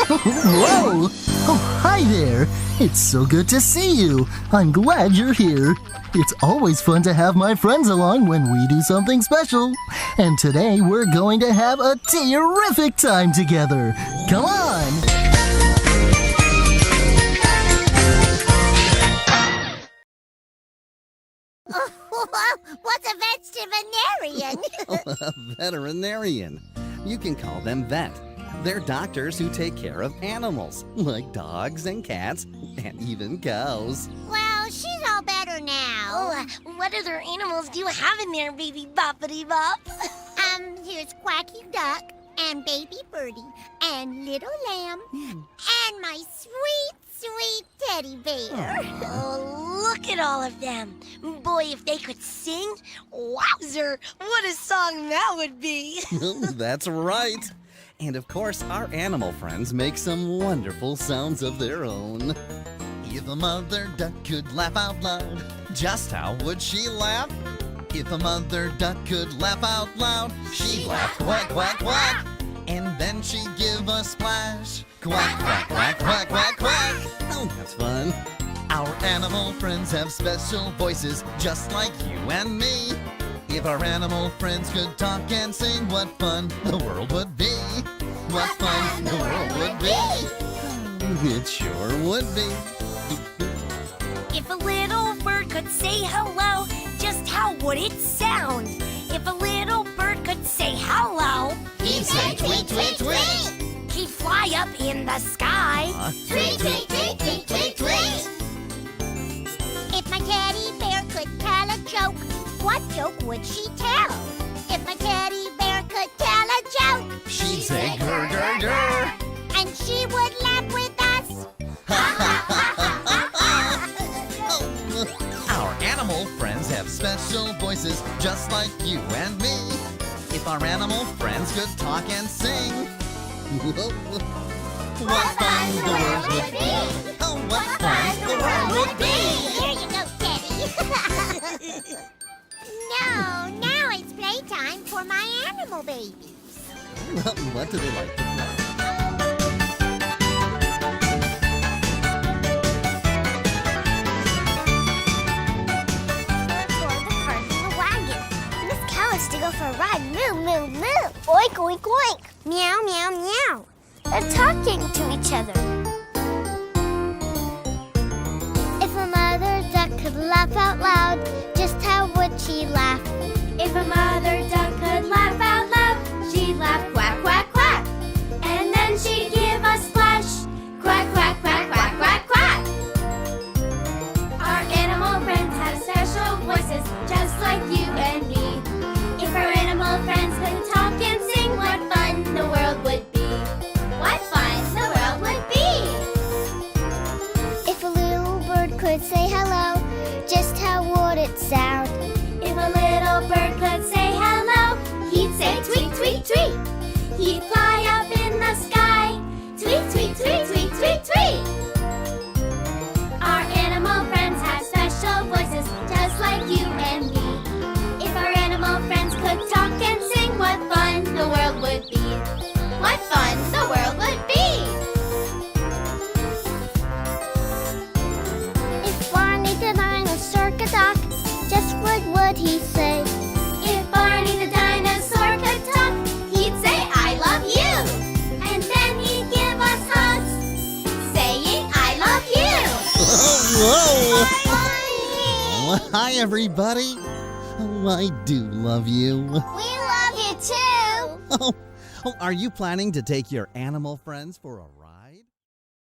Whoa! Oh, hi there! It's so good to see you. I'm glad you're here. It's always fun to have my friends along when we do something special. And today we're going to have a terrific time together. Come on! What's a veterinarian? A veterinarian. You can call them vet. They're doctors who take care of animals, like dogs and cats, and even cows. Well, she's all better now. Oh, what other animals do you have in there, baby boppity bop? Here's Quacky Duck, and Baby Birdie, and Little Lamb, and my sweet, sweet teddy bear. Oh, look at all of them. Boy, if they could sing, wowzer, what a song that would be. That's right. And of course, our animal friends make some wonderful sounds of their own. If a mother duck could laugh out loud, just how would she laugh? If a mother duck could laugh out loud, she'd laugh quack, quack, quack. And then she'd give a splash. Quack, quack, quack, quack, quack, quack. Oh, that's fun. Our animal friends have special voices, just like you and me. If our animal friends could talk and sing, what fun the world would be. What fun the world would be. It sure would be. If a little bird could say hello, just how would it sound? If a little bird could say hello, He'd say tweet, tweet, tweet. he'd fly up in the sky. Tweet, tweet, tweet, tweet, tweet, tweet. If my teddy bear could tell a joke, what joke would she tell? If my teddy bear could tell a joke, She'd say grr, grr, grr. and she would laugh with us. Our animal friends have special voices, just like you and me. If our animal friends could talk and sing, what fun the world would be. Oh, what fun the world would be. Here you go, Teddy. No, now it's playtime for my animal babies. What do they like to play? To go for a ride. Moo, moo, moo. Oink, oink, oink. Meow, meow, meow. They're talking to each other. If a mother duck could laugh out loud, just how would she laugh? If a mother duck could laugh out loud, she'd laugh quack, quack, quack. And then she'd give a splash. Quack, quack, quack, quack, quack, quack. Our animal friends have special voices, just like you and me. If our animal friends could talk and sing, what fun the world would be. What fun the world would be. If a little bird could say hello, just how would it sound? If a little bird could say hello, he'd say tweet, tweet, tweet. He'd fly up in the sky. Tweet, tweet, tweet, tweet, tweet, tweet. Our animal friends have special voices, just like you and me. If our animal friends could talk and sing, what fun the world would be. What fun the world would be. If Barney the Dinosaur could talk, just what would he say? If Barney the Dinosaur could talk, he'd say, I love you. And then he'd give us hugs, saying, I love you. Whoa! Well, hi, everybody. Oh, I do love you. We love you too. Oh, are you planning to take your animal friends for a ride?